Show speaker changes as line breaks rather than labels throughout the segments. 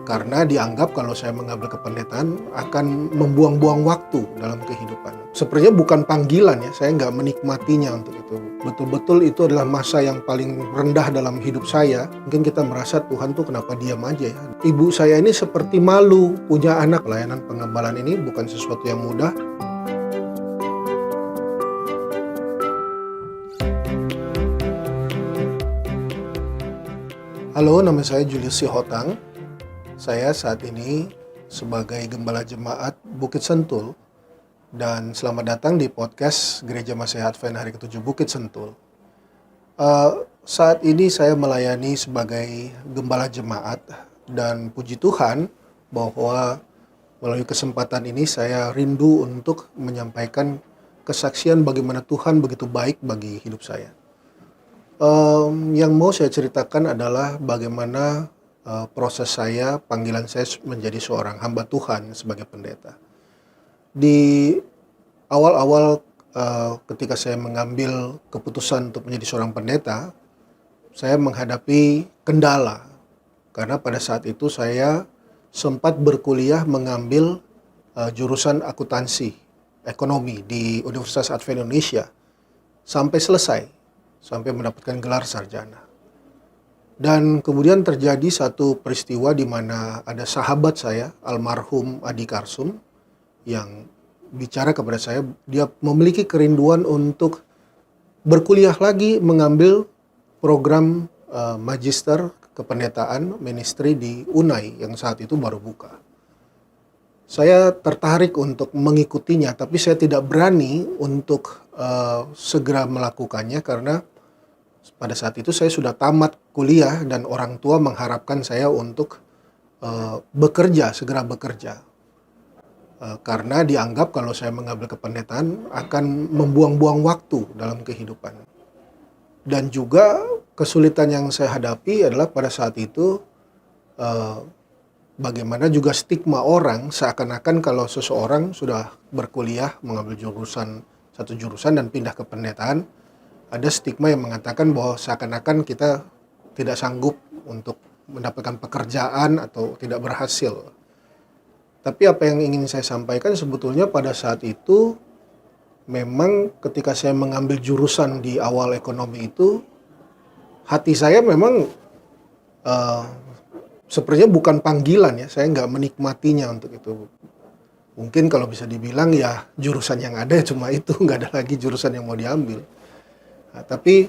karena dianggap kalau saya mengambil kependetaan akan membuang-buang waktu dalam kehidupan. Sepertinya bukan panggilan ya, saya nggak menikmatinya untuk itu. Betul-betul itu adalah masa yang paling rendah dalam hidup saya. Mungkin kita merasa Tuhan tuh kenapa diam aja ya. Ibu saya ini seperti malu punya anak. Pelayanan pengembalaan ini bukan sesuatu yang mudah. Halo, nama saya Julius Sihotang. Saya saat ini sebagai Gembala Jemaat Bukit Sentul, dan selamat datang di podcast Gereja Masehi Advent Hari ke-7 Bukit Sentul. Saat ini saya melayani sebagai Gembala Jemaat, dan puji Tuhan bahwa melalui kesempatan ini saya rindu untuk menyampaikan kesaksian bagaimana Tuhan begitu baik bagi hidup saya. Yang mau saya ceritakan adalah bagaimana proses saya, panggilan saya menjadi seorang hamba Tuhan sebagai pendeta. Di awal-awal ketika saya mengambil keputusan untuk menjadi seorang pendeta, saya menghadapi kendala. Karena pada saat itu saya sempat berkuliah mengambil jurusan akuntansi, ekonomi di Universitas Advent Indonesia sampai selesai, sampai mendapatkan gelar sarjana. Dan kemudian terjadi satu peristiwa di mana ada sahabat saya, almarhum Adi Karsum, yang bicara kepada saya, dia memiliki kerinduan untuk berkuliah lagi mengambil program magister kependetaan ministry di UNAI yang saat itu baru buka. Saya tertarik untuk mengikutinya, tapi saya tidak berani untuk segera melakukannya karena pada saat itu saya sudah tamat kuliah dan orang tua mengharapkan saya untuk segera bekerja. Karena dianggap kalau saya mengambil kependetaan akan membuang-buang waktu dalam kehidupan. Dan juga kesulitan yang saya hadapi adalah pada saat itu bagaimana juga stigma orang seakan-akan kalau seseorang sudah berkuliah mengambil satu jurusan dan pindah ke pendeta, ada stigma yang mengatakan bahwa seakan-akan kita tidak sanggup untuk mendapatkan pekerjaan atau tidak berhasil. Tapi apa yang ingin saya sampaikan sebetulnya pada saat itu, memang ketika saya mengambil jurusan di awal ekonomi itu, hati saya memang sepertinya bukan panggilan ya, saya nggak menikmatinya untuk itu. Mungkin kalau bisa dibilang ya jurusan yang ada cuma itu, nggak ada lagi jurusan yang mau diambil. Nah, tapi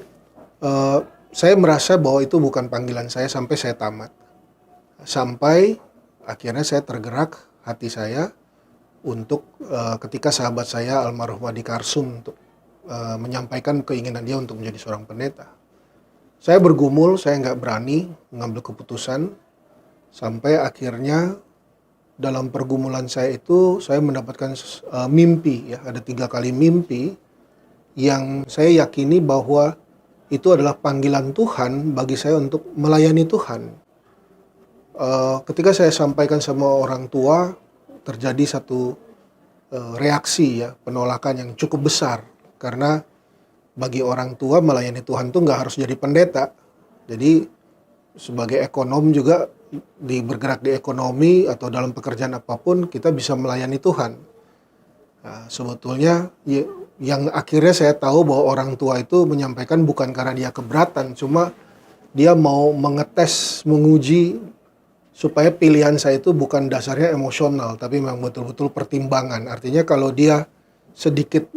saya merasa bahwa itu bukan panggilan saya sampai saya tamat. Sampai akhirnya saya tergerak hati saya untuk ketika sahabat saya almarhum Adi Karsum untuk menyampaikan keinginan dia untuk menjadi seorang pendeta. Saya bergumul, saya nggak berani mengambil keputusan. Sampai akhirnya dalam pergumulan saya itu saya mendapatkan mimpi ya, ada 3 kali mimpi yang saya yakini bahwa itu adalah panggilan Tuhan bagi saya untuk melayani Tuhan. Ketika saya sampaikan sama orang tua, terjadi satu reaksi ya, penolakan yang cukup besar. Karena bagi orang tua melayani Tuhan itu nggak harus jadi pendeta. Jadi sebagai ekonom juga, bergerak di ekonomi atau dalam pekerjaan apapun, kita bisa melayani Tuhan. Nah, sebetulnya yang akhirnya saya tahu bahwa orang tua itu menyampaikan bukan karena dia keberatan, cuma dia mau mengetes, menguji supaya pilihan saya itu bukan dasarnya emosional, tapi memang betul-betul pertimbangan. Artinya kalau dia sedikit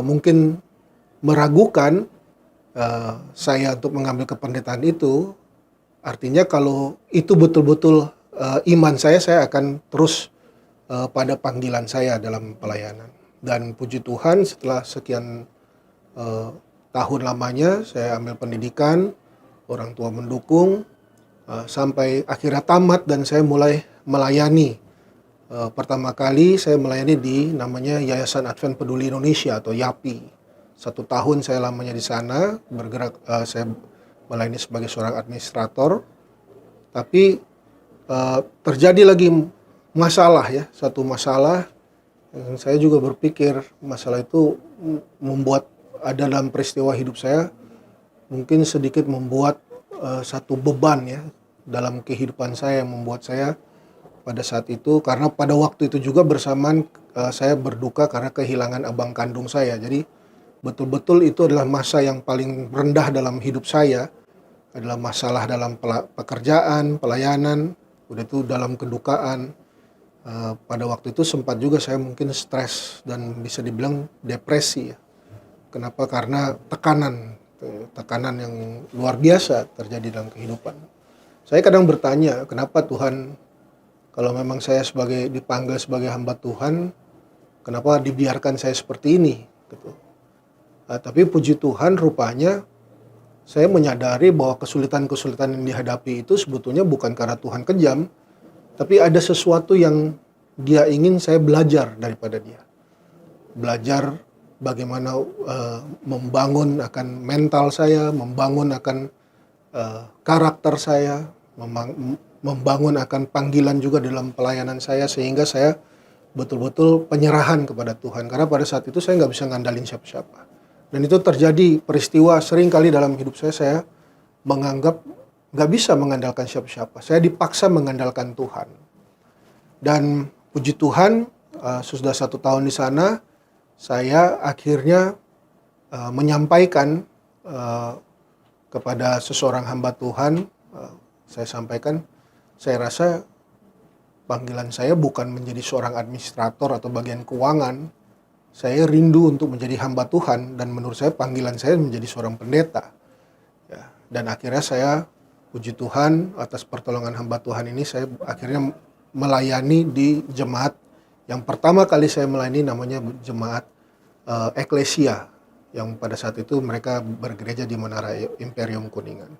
mungkin meragukan saya untuk mengambil kependetaan itu, artinya kalau itu betul-betul iman saya akan terus pada panggilan saya dalam pelayanan. Dan puji Tuhan setelah sekian tahun lamanya saya ambil pendidikan, orang tua mendukung, sampai akhirnya tamat dan saya mulai melayani. Pertama kali saya melayani di namanya Yayasan Advent Peduli Indonesia atau YAPI. 1 tahun saya lamanya di sana, bergerak, saya melayani sebagai seorang administrator. Tapi terjadi lagi masalah ya, satu masalah. Saya juga berpikir masalah itu membuat ada dalam peristiwa hidup saya mungkin sedikit membuat satu beban ya dalam kehidupan saya yang membuat saya pada saat itu, karena pada waktu itu juga bersamaan saya berduka karena kehilangan abang kandung saya. Jadi betul-betul itu adalah masa yang paling rendah dalam hidup saya, adalah masalah dalam pekerjaan, pelayanan, udah itu dalam kedukaan. Pada waktu itu sempat juga saya mungkin stres dan bisa dibilang depresi ya. Kenapa? Karena tekanan yang luar biasa terjadi dalam kehidupan. Saya kadang bertanya, kenapa Tuhan, kalau memang saya dipanggil sebagai hamba Tuhan, kenapa dibiarkan saya seperti ini? Gitu. Tapi puji Tuhan, rupanya saya menyadari bahwa kesulitan-kesulitan yang dihadapi itu sebetulnya bukan karena Tuhan kejam, tapi ada sesuatu yang Dia ingin saya belajar daripada Dia. Belajar bagaimana membangun akan mental saya, membangun akan karakter saya, membangun akan panggilan juga dalam pelayanan saya, sehingga saya betul-betul penyerahan kepada Tuhan. Karena pada saat itu saya nggak bisa ngandalin siapa-siapa. Dan itu terjadi peristiwa sering kali dalam hidup saya menganggap nggak bisa mengandalkan siapa-siapa. Saya dipaksa mengandalkan Tuhan. Dan puji Tuhan, sudah 1 tahun di sana, saya akhirnya menyampaikan kepada seseorang hamba Tuhan, saya sampaikan, saya rasa panggilan saya bukan menjadi seorang administrator atau bagian keuangan. Saya rindu untuk menjadi hamba Tuhan, dan menurut saya panggilan saya menjadi seorang pendeta. Ya, dan akhirnya saya, puji Tuhan, atas pertolongan hamba Tuhan ini, saya akhirnya melayani di jemaat yang pertama kali saya melayani, namanya jemaat Eklesia, yang pada saat itu mereka bergereja di Menara Imperium Kuningan.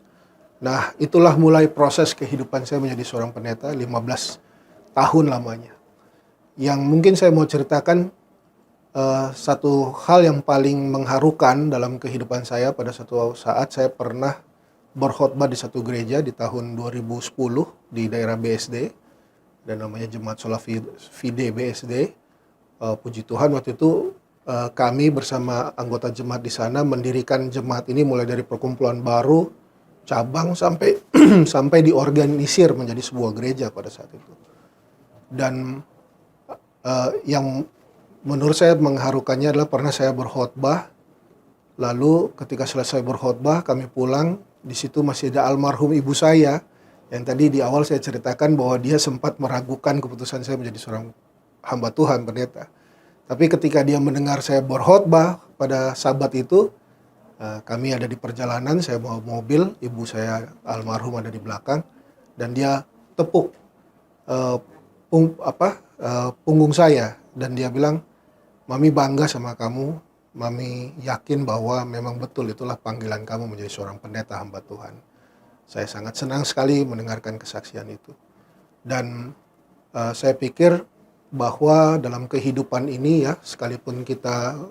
Nah, itulah mulai proses kehidupan saya menjadi seorang pendeta, 15 tahun lamanya. Yang mungkin saya mau ceritakan, satu hal yang paling mengharukan dalam kehidupan saya, pada satu saat saya pernah berkhotbah di satu gereja di tahun 2010 di daerah BSD, dan namanya Jemaat Sola Fide BSD. Puji Tuhan, waktu itu kami bersama anggota jemaat di sana mendirikan jemaat ini mulai dari perkumpulan baru, cabang, sampai sampai diorganisir menjadi sebuah gereja pada saat itu. Dan yang menurut saya mengharukannya adalah pernah saya berkhotbah, lalu ketika selesai berkhotbah kami pulang, di situ masih ada almarhum ibu saya, yang tadi di awal saya ceritakan bahwa dia sempat meragukan keputusan saya menjadi seorang hamba Tuhan, pendeta. Tapi ketika dia mendengar saya berkhotbah pada Sabat itu, kami ada di perjalanan, saya bawa mobil, ibu saya almarhum ada di belakang, dan dia tepuk punggung saya, dan dia bilang, "Mami bangga sama kamu, Mami yakin bahwa memang betul itulah panggilan kamu menjadi seorang pendeta hamba Tuhan." Saya sangat senang sekali mendengarkan kesaksian itu. Dan saya pikir bahwa dalam kehidupan ini ya, sekalipun kita,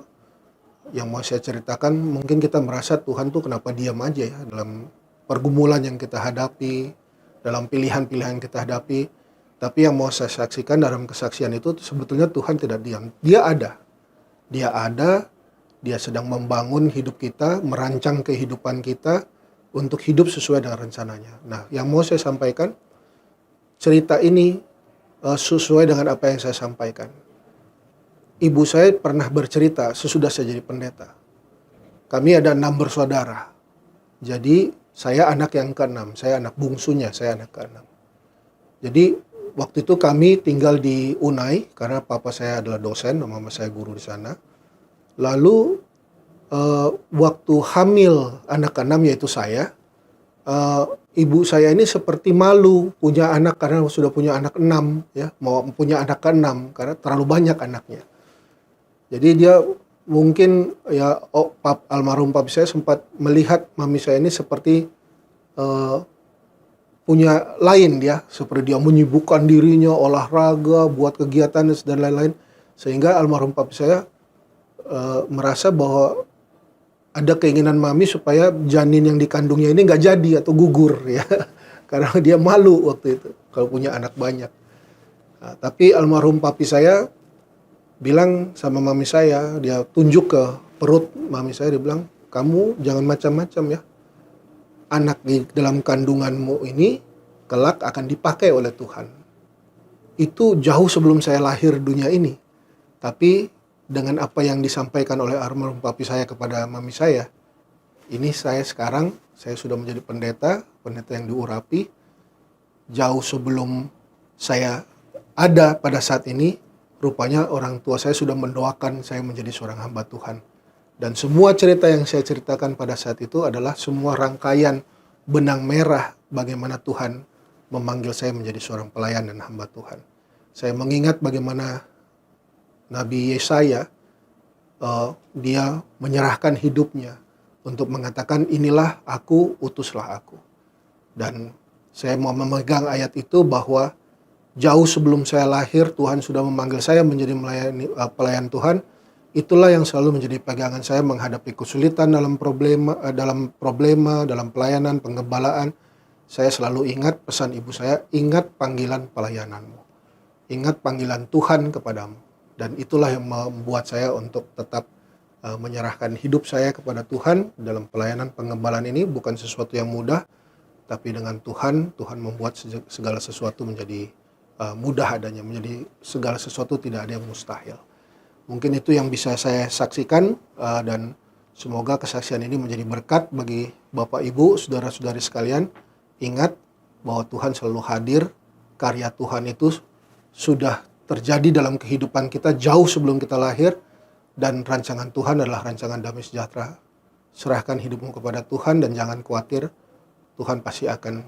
yang mau saya ceritakan, mungkin kita merasa Tuhan tuh kenapa diam aja ya dalam pergumulan yang kita hadapi, dalam pilihan-pilihan yang kita hadapi. Tapi yang mau saya saksikan dalam kesaksian itu, sebetulnya Tuhan tidak diam. Dia ada. Dia sedang membangun hidup kita, merancang kehidupan kita untuk hidup sesuai dengan rencananya. Nah, yang mau saya sampaikan, cerita ini sesuai dengan apa yang saya sampaikan. Ibu saya pernah bercerita sesudah saya jadi pendeta. Kami ada 6 bersaudara. Jadi saya anak yang ke-6, saya anak bungsunya, saya anak ke-6. Jadi waktu itu kami tinggal di Unai karena papa saya adalah dosen, mama saya guru di sana. Lalu waktu hamil anak ke-6 yaitu saya, ibu saya ini seperti malu punya anak karena sudah punya anak 6 ya, mau punya anak ke-6 karena terlalu banyak anaknya. Jadi dia mungkin ya, almarhum papi saya sempat melihat mami saya ini seperti punya lain dia, seperti dia menyibukkan dirinya olahraga, buat kegiatan dan lain-lain, sehingga almarhum papi saya merasa bahwa ada keinginan mami supaya janin yang dikandungnya ini nggak jadi atau gugur ya, karena dia malu waktu itu kalau punya anak banyak. Nah, tapi almarhum papi saya bilang sama mami saya, dia tunjuk ke perut mami saya, dia bilang, "Kamu jangan macam-macam ya, anak di dalam kandunganmu ini kelak akan dipakai oleh Tuhan." itu jauh sebelum saya lahir dunia ini. Tapi dengan apa yang disampaikan oleh almarhum papi saya kepada mami saya, ini saya sudah menjadi pendeta yang diurapi. Jauh sebelum saya ada pada saat ini, rupanya orang tua saya sudah mendoakan saya menjadi seorang hamba Tuhan. Dan semua cerita yang saya ceritakan pada saat itu adalah semua rangkaian benang merah bagaimana Tuhan memanggil saya menjadi seorang pelayan dan hamba Tuhan. Saya mengingat bagaimana Nabi Yesaya, dia menyerahkan hidupnya untuk mengatakan, inilah aku, utuslah aku. Dan saya mau memegang ayat itu bahwa jauh sebelum saya lahir, Tuhan sudah memanggil saya menjadi pelayan Tuhan. Itulah yang selalu menjadi pegangan saya menghadapi kesulitan dalam problema, dalam pelayanan, penggembalaan. Saya selalu ingat pesan ibu saya, ingat panggilan pelayananmu. Ingat panggilan Tuhan kepadamu. Dan itulah yang membuat saya untuk tetap menyerahkan hidup saya kepada Tuhan dalam pelayanan penggembalaan ini. Bukan sesuatu yang mudah, tapi dengan Tuhan membuat segala sesuatu menjadi mudah adanya, menjadi segala sesuatu tidak ada yang mustahil. Mungkin itu yang bisa saya saksikan, dan semoga kesaksian ini menjadi berkat bagi Bapak Ibu, saudara-saudari sekalian. Ingat bahwa Tuhan selalu hadir, karya Tuhan itu sudah terjadi dalam kehidupan kita jauh sebelum kita lahir, dan rancangan Tuhan adalah rancangan damai sejahtera. Serahkan hidupmu kepada Tuhan dan jangan khawatir, Tuhan pasti akan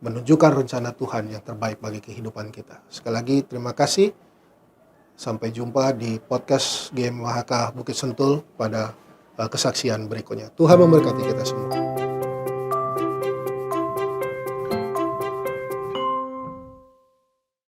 menunjukkan rencana Tuhan yang terbaik bagi kehidupan kita. Sekali lagi terima kasih. Sampai jumpa di podcast GMWHK Bukit Sentul pada kesaksian berikutnya. Tuhan memberkati kita semua.